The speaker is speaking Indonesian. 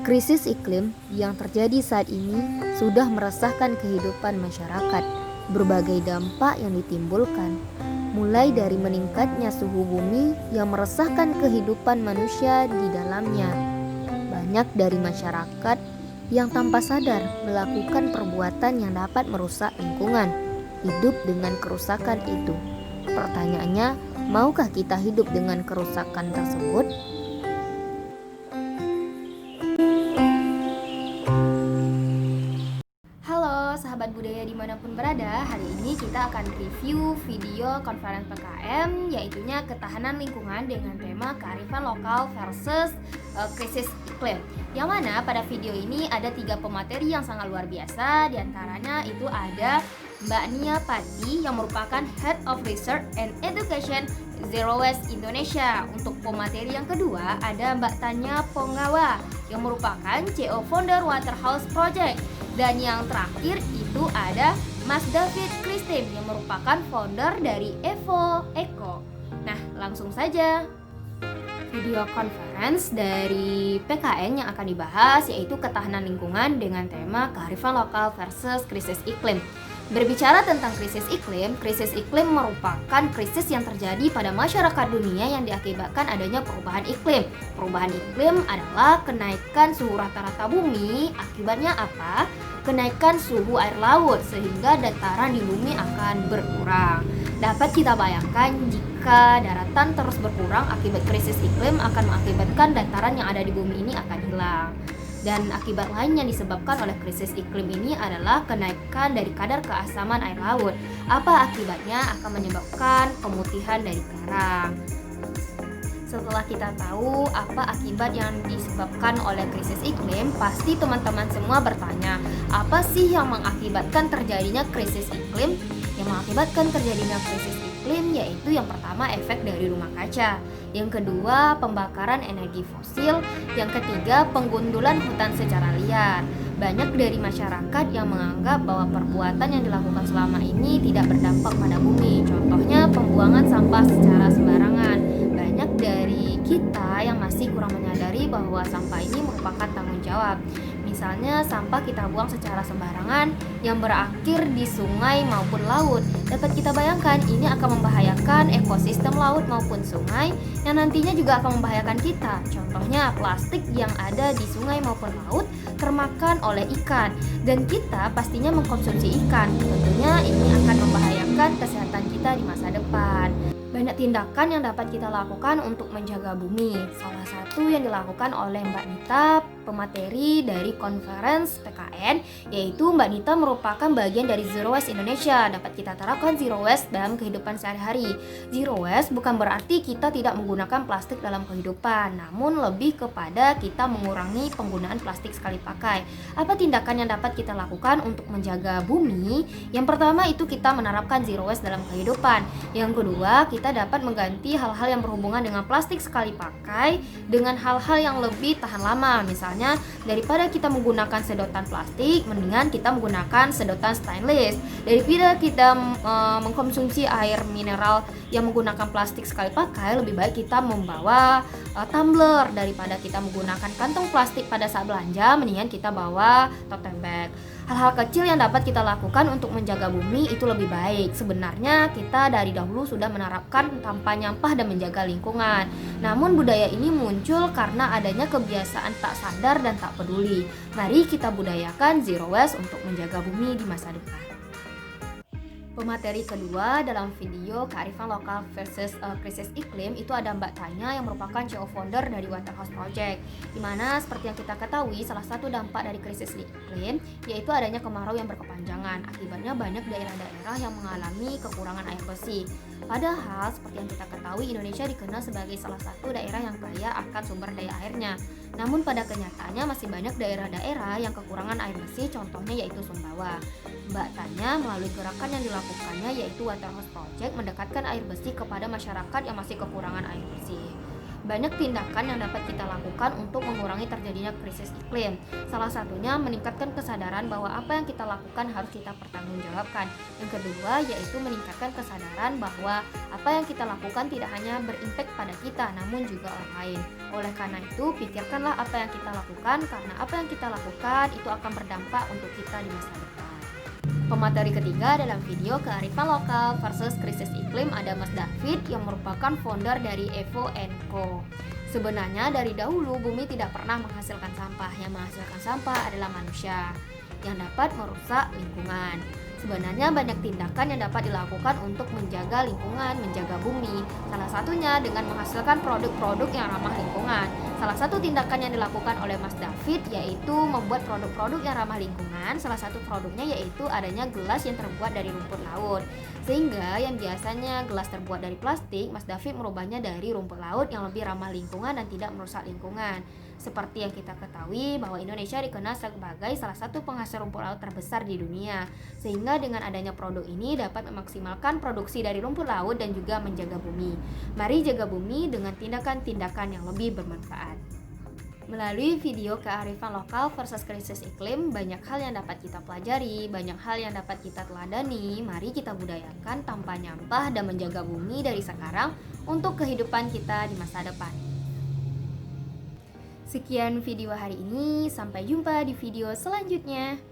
Krisis iklim yang terjadi saat ini sudah meresahkan kehidupan masyarakat. Berbagai dampak yang ditimbulkan, mulai dari meningkatnya suhu bumi yang meresahkan kehidupan manusia di dalamnya. Banyak dari masyarakat yang tanpa sadar melakukan perbuatan yang dapat merusak lingkungan, hidup dengan kerusakan itu. Pertanyaannya, maukah kita hidup dengan kerusakan tersebut? Halo sahabat budaya dimanapun berada, hari ini kita akan review video konferensi PKM yaitunya ketahanan lingkungan dengan tema kearifan lokal versus krisis iklim. Yang mana pada video ini ada 3 pemateri yang sangat luar biasa, diantaranya itu ada Mbak Nia Pati yang merupakan Head of Research and Education Zero Waste Indonesia. Untuk pemateri yang kedua ada Mbak Tanya Ponggawa yang merupakan CEO Founder Waterhouse Project. Dan yang terakhir itu ada Mas David Christine yang merupakan founder dari Evo Eco. Nah, langsung saja. Video conference dari PKN yang akan dibahas yaitu ketahanan lingkungan dengan tema kearifan lokal versus krisis iklim. Berbicara tentang krisis iklim merupakan krisis yang terjadi pada masyarakat dunia yang diakibatkan adanya perubahan iklim. Perubahan iklim adalah kenaikan suhu rata-rata bumi. Akibatnya apa? Kenaikan suhu air laut sehingga dataran di bumi akan berkurang. Dapat kita bayangkan jika daratan terus berkurang akibat krisis iklim akan mengakibatkan dataran yang ada di bumi ini akan hilang. Dan akibat lain yang disebabkan oleh krisis iklim ini adalah kenaikan dari kadar keasaman air laut. Apa akibatnya? Akan menyebabkan pemutihan dari karang. Setelah kita tahu apa akibat yang disebabkan oleh krisis iklim, pasti teman-teman semua bertanya, apa sih yang mengakibatkan terjadinya krisis iklim? Yang mengakibatkan terjadinya krisis iklim yaitu yang pertama efek dari rumah kaca, yang kedua pembakaran energi fosil, yang ketiga penggundulan hutan secara liar. Banyak dari masyarakat yang menganggap bahwa perbuatan yang dilakukan selama ini tidak berdampak pada bumi. Contohnya pembuangan sampah secara sembarangan. Banyak dari kita yang masih kurang menyadari bahwa sampah ini merupakan tanggung jawab. Misalnya sampah kita buang secara sembarangan yang berakhir di sungai maupun laut. Dapat kita bayangkan ini akan membahayakan ekosistem laut maupun sungai yang nantinya juga akan membahayakan kita. Contohnya plastik yang ada di sungai maupun laut termakan oleh ikan dan kita pastinya mengkonsumsi ikan. Tentunya ini akan membahayakan kesehatan kita di masa depan. Banyak tindakan yang dapat kita lakukan untuk menjaga bumi. Salah satu yang dilakukan oleh Mbak Nita, pemateri dari konferensi PKN, yaitu Mbak Nita merupakan bagian dari Zero Waste Indonesia. Dapat kita terapkan Zero Waste dalam kehidupan sehari-hari. Zero Waste bukan berarti kita tidak menggunakan plastik dalam kehidupan, namun lebih kepada kita mengurangi penggunaan plastik sekali pakai. Apa tindakan yang dapat kita lakukan untuk menjaga bumi? Yang pertama itu kita menerapkan Zero Waste dalam kehidupan. Yang kedua, kita dapat mengganti hal-hal yang berhubungan dengan plastik sekali pakai dengan hal-hal yang lebih tahan lama. Misalnya, daripada kita menggunakan sedotan plastik, mendingan kita menggunakan sedotan stainless. Daripada kita mengkonsumsi air mineral yang menggunakan plastik sekali pakai, lebih baik kita membawa tumbler. Daripada kita menggunakan kantong plastik pada saat belanja, mendingan kita bawa tote bag. Hal-hal kecil yang dapat kita lakukan untuk menjaga bumi itu lebih baik. Sebenarnya kita dari dahulu sudah menerapkan tanpa nyampah dan menjaga lingkungan. Namun budaya ini muncul karena adanya kebiasaan tak sadar dan tak peduli. Mari kita budayakan Zero Waste untuk menjaga bumi di masa depan. Pemateri kedua dalam video kearifan lokal versus krisis iklim itu ada Mbak Tanya yang merupakan CEO founder dari Waterhouse Project. Dimana seperti yang kita ketahui salah satu dampak dari krisis iklim yaitu adanya kemarau yang berkepanjangan. Akibatnya banyak daerah-daerah yang mengalami kekurangan air bersih. Padahal seperti yang kita ketahui Indonesia dikenal sebagai salah satu daerah yang kaya akan sumber daya airnya. Namun pada kenyataannya masih banyak daerah-daerah yang kekurangan air bersih, contohnya yaitu Sumbawa. Mbak Tanya melalui gerakan yang dilakukannya yaitu Waterhouse Project mendekatkan air bersih kepada masyarakat yang masih kekurangan air bersih. banyak tindakan yang dapat kita lakukan untuk mengurangi terjadinya krisis iklim. Salah satunya meningkatkan kesadaran bahwa apa yang kita lakukan harus kita pertanggungjawabkan. Yang kedua yaitu meningkatkan kesadaran bahwa apa yang kita lakukan tidak hanya berimpact pada kita namun juga orang lain. Oleh karena itu, pikirkanlah apa yang kita lakukan karena apa yang kita lakukan itu akan berdampak untuk kita di masa depan. Pemateri ketiga dalam video kearifan lokal versus krisis iklim ada Mas David yang merupakan founder dari Evo & Co. Sebenarnya dari dahulu bumi tidak pernah menghasilkan sampah. Yang menghasilkan sampah adalah manusia yang dapat merusak lingkungan. Sebenarnya banyak tindakan yang dapat dilakukan untuk menjaga lingkungan, menjaga bumi. Salah satunya dengan menghasilkan produk-produk yang ramah lingkungan. Salah satu tindakan yang dilakukan oleh Mas David yaitu membuat produk-produk yang ramah lingkungan. Salah satu produknya yaitu adanya gelas yang terbuat dari rumput laut. Sehingga yang biasanya gelas terbuat dari plastik, Mas David merubahnya dari rumput laut yang lebih ramah lingkungan dan tidak merusak lingkungan. Seperti yang kita ketahui bahwa Indonesia dikenal sebagai salah satu penghasil rumput laut terbesar di dunia. Sehingga dengan adanya produk ini dapat memaksimalkan produksi dari rumput laut dan juga menjaga bumi. Mari jaga bumi dengan tindakan-tindakan yang lebih bermanfaat. Melalui video kearifan lokal versus krisis iklim, banyak hal yang dapat kita pelajari, banyak hal yang dapat kita teladani. Mari kita budayakan tanpa nyampah dan menjaga bumi dari sekarang untuk kehidupan kita di masa depan. Sekian video hari ini, sampai jumpa di video selanjutnya.